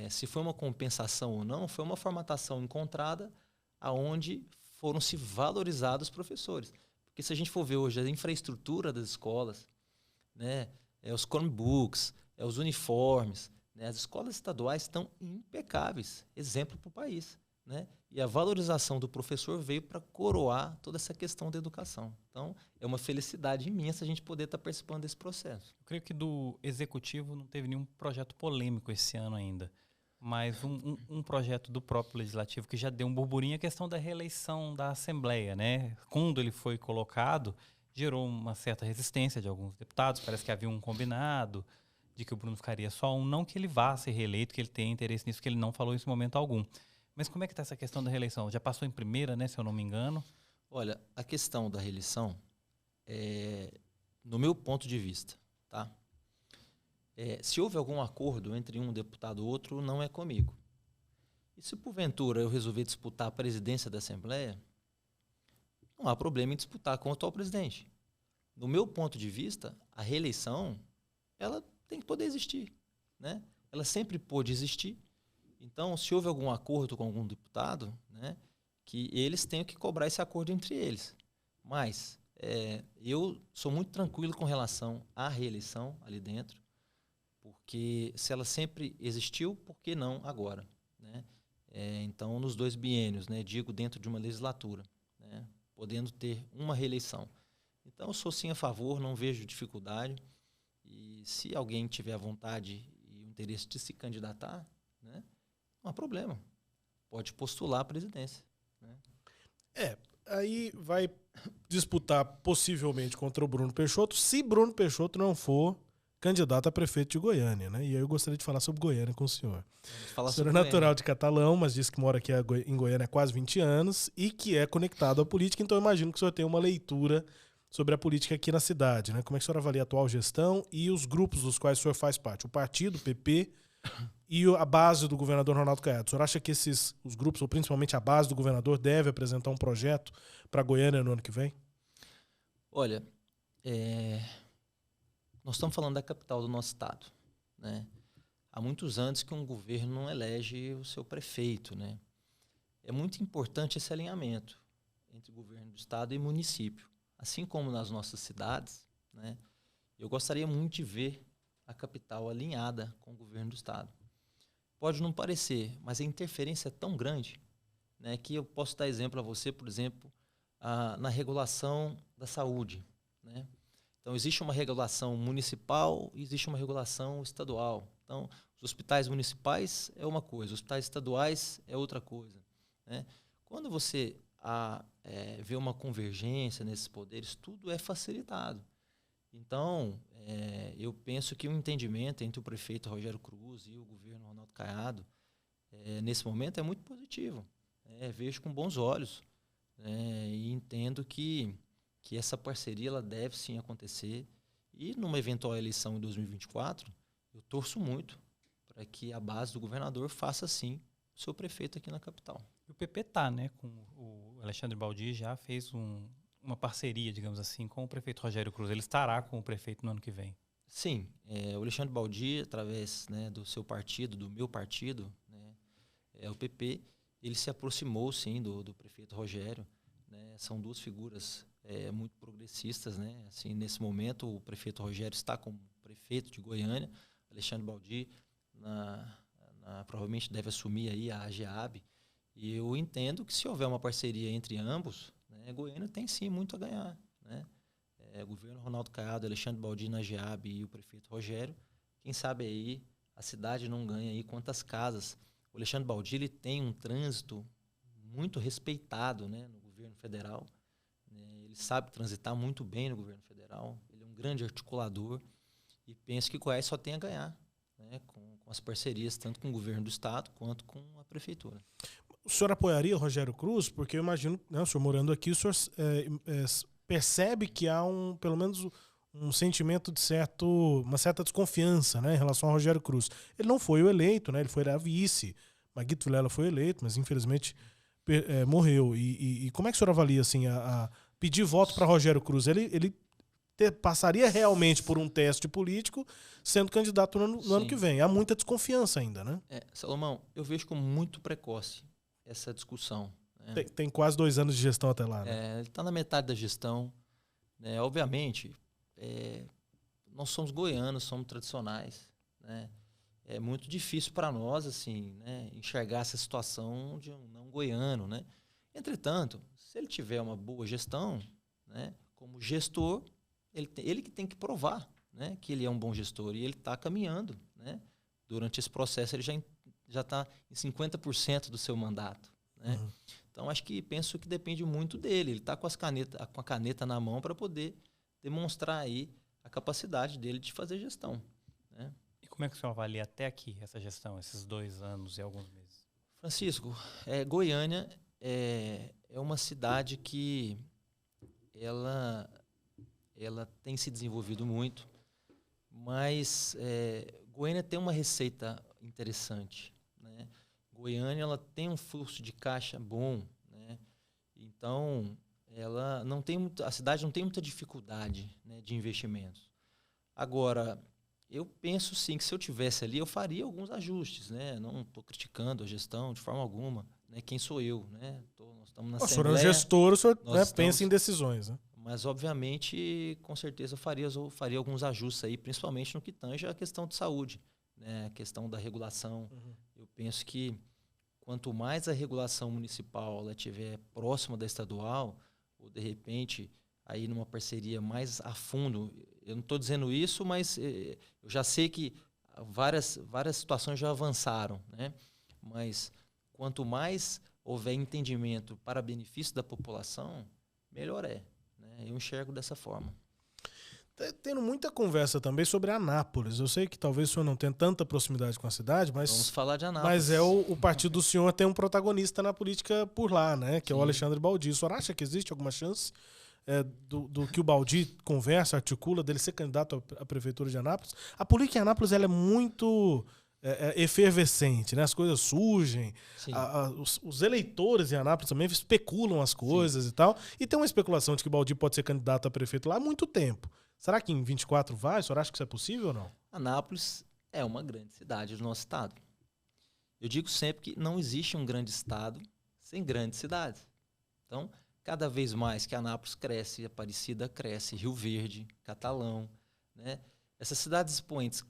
se foi uma compensação ou não, foi uma formatação encontrada aonde foram se valorizados os professores. Porque se a gente for ver hoje a infraestrutura das escolas, né, os Chromebooks, os uniformes, né, as escolas estaduais estão impecáveis, exemplo para o país. Né? E a valorização do professor veio para coroar toda essa questão da educação. Então, é uma felicidade imensa a gente poder estar participando desse processo. Eu creio que do Executivo não teve nenhum projeto polêmico esse ano ainda, mas um projeto do próprio Legislativo que já deu um burburinho, a questão da reeleição da Assembleia. Né? Quando ele foi colocado, gerou uma certa resistência de alguns deputados, parece que havia um combinado. de que o Bruno ficaria só um. Não que ele vá ser reeleito, que ele tenha interesse nisso, que ele não falou isso em momento algum. Mas como é que está essa questão da reeleição? Já passou em primeira, né, se eu não me engano? Olha, a questão da reeleição, no meu ponto de vista, tá? Se houve algum acordo entre um deputado e outro, não é comigo. E se porventura eu resolver disputar a presidência da Assembleia, não há problema em disputar com o atual presidente. No meu ponto de vista, a reeleição, ela tem que poder existir, né? Ela sempre pôde existir. Então, se houve algum acordo com algum deputado, né, que eles tenham que cobrar esse acordo entre eles. Mas eu sou muito tranquilo com relação à reeleição ali dentro, porque se ela sempre existiu, por que não agora, né? Então, nos 2 biênios, né, digo dentro de uma legislatura, né, podendo ter uma reeleição. Então, eu sou sim a favor, não vejo dificuldade. E se alguém tiver a vontade e o interesse de se candidatar, né, não há problema. Pode postular a presidência, né? Aí vai disputar possivelmente contra o Bruno Peixoto, se Bruno Peixoto não for candidato a prefeito de Goiânia, né? E aí eu gostaria de falar sobre Goiânia com o senhor. O senhor é natural de Catalão, mas disse que mora aqui em Goiânia há quase 20 anos e que é conectado à política, então eu imagino que o senhor tem uma leitura sobre a política aqui na cidade, né? Como é que o senhor avalia a atual gestão e os grupos dos quais o senhor faz parte? O partido, o PP e a base do governador Ronaldo Caiado. O senhor acha que os grupos, ou principalmente a base do governador, deve apresentar um projeto para Goiânia no ano que vem? Olha, nós estamos falando da capital do nosso estado, né? Há muitos anos que um governo não elege o seu prefeito, né? É muito importante esse alinhamento entre o governo do estado e município. Assim como nas nossas cidades, né? Eu gostaria muito de ver a capital alinhada com o governo do estado. Pode não parecer, mas a interferência é tão grande, né, que eu posso dar exemplo a você, por exemplo, na regulação da saúde, né? Então, existe uma regulação municipal e existe uma regulação estadual. Então, os hospitais municipais é uma coisa, os hospitais estaduais é outra coisa, né? Quando você vê uma convergência nesses poderes, tudo é facilitado. Então, eu penso que o entendimento entre o prefeito Rogério Cruz e o governo Ronaldo Caiado, nesse momento, é muito positivo. Vejo com bons olhos, e entendo que essa parceria ela deve sim acontecer. E numa eventual eleição em 2024, eu torço muito para que a base do governador faça sim o seu prefeito aqui na capital. E o PP tá, né, com o Alexandre Baldi já fez uma parceria, digamos assim, com o prefeito Rogério Cruz. Ele estará com o prefeito no ano que vem. Sim, o Alexandre Baldi, através, né, do seu partido, do meu partido, né, o PP, ele se aproximou sim do prefeito Rogério, né? São 2 figuras muito progressistas, né? Assim, nesse momento o prefeito Rogério está como prefeito de Goiânia, Alexandre Baldi provavelmente deve assumir aí a AGEAB, e eu entendo que se houver uma parceria entre ambos, né, Goiânia tem sim muito a ganhar, né? O governo Ronaldo Caiado, Alexandre Baldi na AGEAB e o prefeito Rogério, quem sabe aí a cidade não ganha aí quantas casas. O Alexandre Baldi ele tem um trânsito muito respeitado, né, no governo federal, né? Ele sabe transitar muito bem no governo federal, ele é um grande articulador e penso que Goiás só tem a ganhar, né, com as parcerias tanto com o governo do estado quanto com a prefeitura. O senhor apoiaria o Rogério Cruz? Porque eu imagino, né, o senhor morando aqui, o senhor percebe que há pelo menos um sentimento de uma certa desconfiança, né, em relação ao Rogério Cruz. Ele não foi o eleito, né, ele foi a vice. Maguito Vilela foi eleito, mas infelizmente morreu. E como é que o senhor avalia assim, a pedir voto para Rogério Cruz? Ele passaria realmente por um teste político sendo candidato no ano que vem? Há muita desconfiança ainda, né? Salomão, eu vejo como muito precoce essa discussão. Né? Tem quase 2 anos de gestão até lá, né? Ele está na metade da gestão. Né? Obviamente, nós somos goianos, somos tradicionais. Né? É muito difícil para nós assim, né, enxergar essa situação de um não goiano. Né? Entretanto, se ele tiver uma boa gestão, né, como gestor, ele que tem que provar, né, que ele é um bom gestor. E ele está caminhando. Né? Durante esse processo, ele já está em 50% do seu mandato. Né? Uhum. Então, penso que depende muito dele. Ele está com a caneta na mão para poder demonstrar aí a capacidade dele de fazer gestão. Né? Como é que o senhor avalia até aqui essa gestão, esses 2 anos e alguns meses? Francisco, Goiânia é uma cidade que ela tem se desenvolvido muito, mas Goiânia tem uma receita interessante, né? Goiânia ela tem um fluxo de caixa bom, né? Então a cidade não tem muita dificuldade, né, de investimentos. Agora, eu penso sim que se eu tivesse ali, eu faria alguns ajustes, né? Não estou criticando a gestão de forma alguma, né? Quem sou eu, né? Nós estamos na O senhor é um Assembleia, gestor, o senhor nós pensa em decisões, né? mas obviamente, com certeza, eu faria alguns ajustes aí, principalmente no que tange a questão de saúde, né? A questão da regulação. Eu penso que quanto mais a regulação municipal ela estiver próxima da estadual, ou de repente aí numa parceria mais a fundo, eu não estou dizendo isso, mas eu já sei que várias situações já avançaram, né? Mas quanto mais houver entendimento para benefício da população, melhor é, né? Eu enxergo dessa forma. Tendo muita conversa também sobre Anápolis. Eu sei que talvez o senhor não tenha tanta proximidade com a cidade, mas... Vamos falar de Anápolis. Mas o partido do senhor tem um protagonista na política por lá, né? Que é o Sim. Alexandre Baldi. O senhor acha que existe alguma chance do que o Baldi conversa, articula, dele ser candidato à prefeitura de Anápolis? A política em Anápolis ela é muito efervescente, né? As coisas surgem, os eleitores em Anápolis também especulam as coisas. Sim. E tal. E tem uma especulação de que o Baldi pode ser candidato a prefeito lá há muito tempo. Será que em 24 vai? O senhor acha que isso é possível ou não? Anápolis é uma grande cidade do nosso estado. Eu digo sempre que não existe um grande estado sem grandes cidades. Então, cada vez mais que Anápolis cresce, Aparecida cresce, Rio Verde, Catalão, né? Essas cidades expoentes,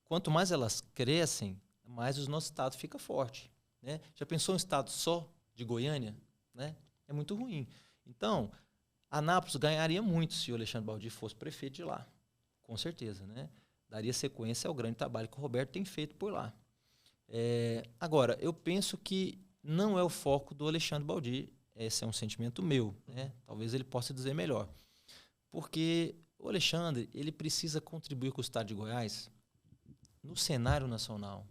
quanto mais elas crescem, mais o nosso estado fica forte, né? Já pensou um estado só de Goiânia, né? É muito ruim. Então, Anápolis ganharia muito se o Alexandre Baldi fosse prefeito de lá, com certeza, né? Daria sequência ao grande trabalho que o Roberto tem feito por lá. Agora, eu penso que não é o foco do Alexandre Baldi, esse é um sentimento meu, né? Talvez ele possa dizer melhor. Porque o Alexandre, ele precisa contribuir com o estado de Goiás no cenário nacional.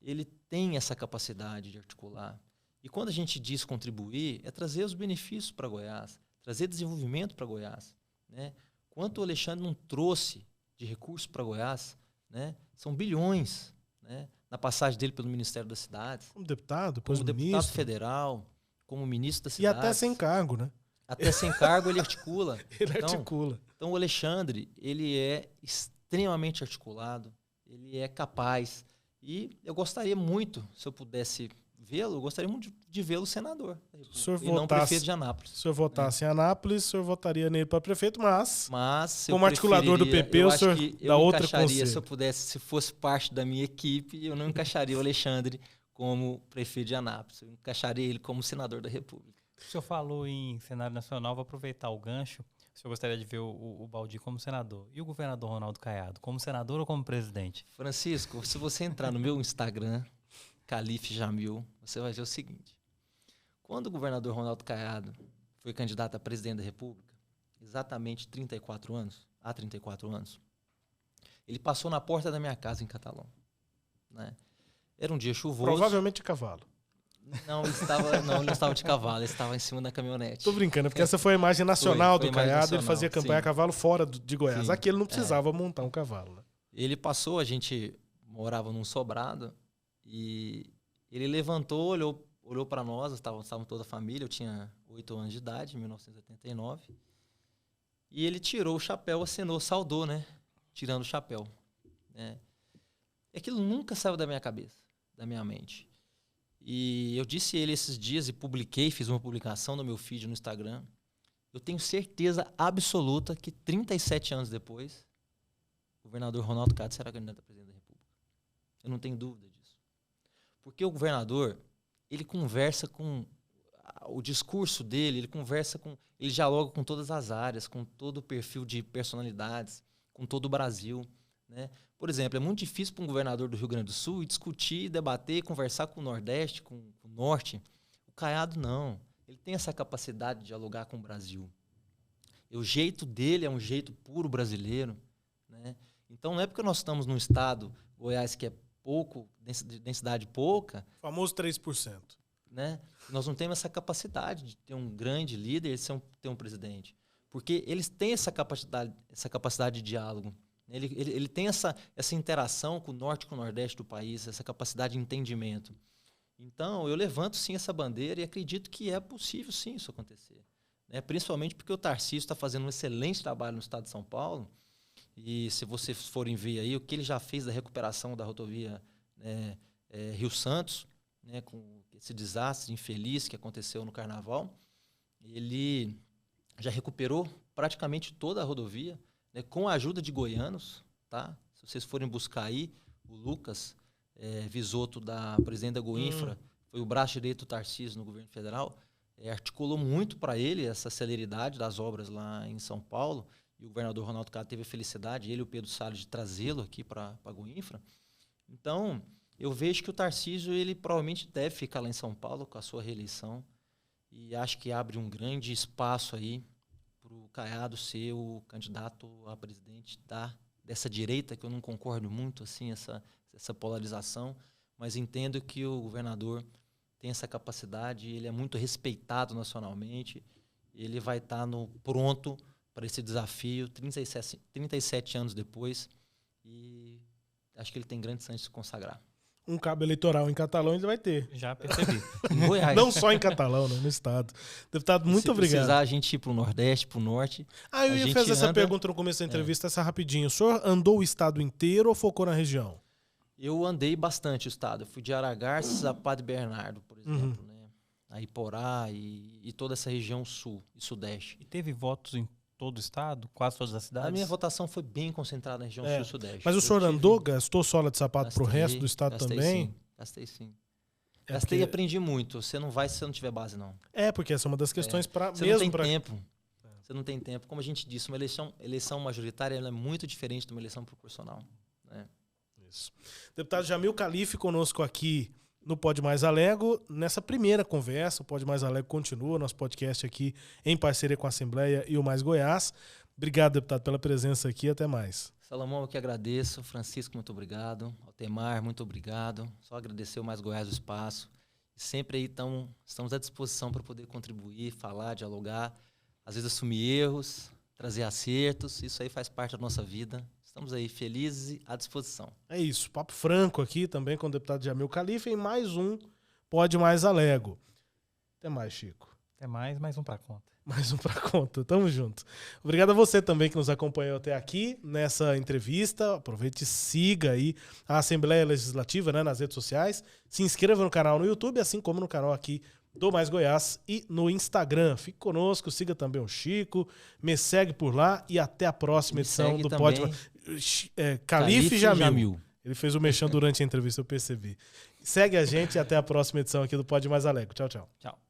Ele tem essa capacidade de articular. E quando a gente diz contribuir, é trazer os benefícios para Goiás, trazer desenvolvimento para Goiás, né? Quanto o Alexandre não trouxe de recursos para Goiás, né? São bilhões, né? Na passagem dele pelo Ministério das Cidades. Como deputado, depois como deputado federal, como ministro da cidade. E até sem cargo, né? Até sem cargo ele articula. Articula. Então o Alexandre, ele é extremamente articulado, ele é capaz. E eu gostaria muito, se eu pudesse vê-lo, eu gostaria muito de vê-lo senador. Não prefeito de Anápolis. Se o senhor votasse em Anápolis, o senhor votaria nele para prefeito, mas como articulador do PP, o senhor dá outra conselho. Se eu pudesse, se fosse parte da minha equipe, eu não encaixaria o Alexandre como prefeito de Anápolis. Eu encaixaria ele como senador da República. O senhor falou em cenário nacional, vou aproveitar o gancho. O senhor gostaria de ver o Baldi como senador. E o governador Ronaldo Caiado, como senador ou como presidente? Francisco, se você entrar no meu Instagram, Calife Jamil, você vai ver o seguinte. Quando o governador Ronaldo Caiado foi candidato a presidente da República, exatamente há 34 anos, ele passou na porta da minha casa em Catalão, né? Era um dia chuvoso. Provavelmente de cavalo. Não, ele não estava de cavalo, ele estava em cima da caminhonete. Tô brincando, porque essa foi a imagem nacional do Caiado, ele fazia campanha a cavalo fora de Goiás. Sim. Aqui ele não precisava montar um cavalo. Né? Ele passou, a gente morava num sobrado, e ele levantou, olhou para nós, estavam toda a família, eu tinha 8 anos de idade, em 1989, e ele tirou o chapéu, acenou, saudou, né? Tirando o chapéu. Né? E aquilo nunca saiu da minha cabeça, da minha mente. E eu disse a ele esses dias e fiz uma publicação no meu feed no Instagram. Eu tenho certeza absoluta que 37 anos depois, o governador Ronaldo Caiado será candidato a presidente da República. Eu não tenho dúvida disso. Porque o governador, ele conversa com o discurso dele, ele dialoga com todas as áreas, com todo o perfil de personalidades, com todo o Brasil, né? Por exemplo, é muito difícil para um governador do Rio Grande do Sul discutir, debater, conversar com o Nordeste, com o Norte. O Caiado não. Ele tem essa capacidade de dialogar com o Brasil. E o jeito dele é um jeito puro brasileiro, né? Então, não é porque nós estamos num estado, Goiás, que é pouco, densidade pouca, O famoso 3%. né? Nós não temos essa capacidade de ter um grande líder e ter um presidente. Porque eles têm essa capacidade de diálogo. Ele tem essa interação com o norte e com o nordeste do país, essa capacidade de entendimento. Então, eu levanto, sim, essa bandeira e acredito que é possível, sim, isso acontecer. Né? Principalmente porque o Tarcísio está fazendo um excelente trabalho no estado de São Paulo. E se vocês forem ver aí o que ele já fez da recuperação da rodovia Rio Santos, né, com esse desastre infeliz que aconteceu no Carnaval, ele já recuperou praticamente toda a rodovia, né, com a ajuda de goianos. Tá? Se vocês forem buscar aí, o Lucas Visoto, presidente da Goinfra, foi o braço direito do Tarcísio no governo federal, articulou muito para ele essa celeridade das obras lá em São Paulo, e o governador Ronaldo Caiado teve a felicidade, ele e o Pedro Salles, de trazê-lo aqui para a Goinfra. Então, eu vejo que o Tarcísio, ele provavelmente deve ficar lá em São Paulo com a sua reeleição, e acho que abre um grande espaço aí para o Caiado ser o candidato a presidente dessa direita, que eu não concordo muito, assim, essa polarização, mas entendo que o governador tem essa capacidade, ele é muito respeitado nacionalmente, ele vai estar pronto para esse desafio 37 anos depois, e acho que ele tem grandes chances de se consagrar. Um cabo eleitoral em Catalão ele vai ter. Já percebi. Em Goiás. Não só em Catalão, né, no estado. Deputado, muito obrigado. Se precisar a gente ir para o Nordeste, para o Norte. Eu ia fazer essa pergunta no começo da entrevista, essa rapidinho. O senhor andou o estado inteiro ou focou na região? Eu andei bastante o estado. Eu fui de Aragarças a Padre Bernardo, por exemplo, né? A Iporá e toda essa região sul e sudeste. E teve votos em todo o estado? Quase todas as cidades? A minha votação foi bem concentrada na região sul e sudeste. Mas o senhor andou, gastou sola de sapato pro resto do estado também? Sim, gastei sim. Gastei e aprendi muito. Você não vai se você não tiver base, não. Porque essa é uma das questões para mesmo. Você não tem tempo. Você não tem tempo. Como a gente disse, uma eleição majoritária ela é muito diferente de uma eleição proporcional. Né? Isso. Deputado Jamil Calife conosco aqui no Pode Mais Alego. Nessa primeira conversa, o Pode Mais Alego continua, nosso podcast aqui em parceria com a Assembleia e o Mais Goiás. Obrigado, deputado, pela presença aqui. Até mais. Salomão, eu que agradeço. Francisco, muito obrigado. Altemar, muito obrigado. Só agradecer o Mais Goiás o espaço. Sempre aí estamos à disposição para poder contribuir, falar, dialogar. Às vezes assumir erros, trazer acertos. Isso aí faz parte da nossa vida. Estamos aí felizes e à disposição. É isso. Papo franco aqui também com o deputado Jamil Calife em mais um Pode Mais Alego. Até mais, Chico. Até mais um para conta. Mais um para conta. Tamo junto. Obrigado a você também que nos acompanhou até aqui nessa entrevista. Aproveite e siga aí a Assembleia Legislativa, né, nas redes sociais. Se inscreva no canal no YouTube, assim como no canal aqui do Mais Goiás e no Instagram. Fique conosco, siga também o Chico, me segue por lá e até a próxima edição do Pode Mais. Calife Jamil. Ele fez o mexão durante a entrevista, eu percebi. Segue a gente e até a próxima edição aqui do Pode Mais Alego. Tchau, tchau. Tchau.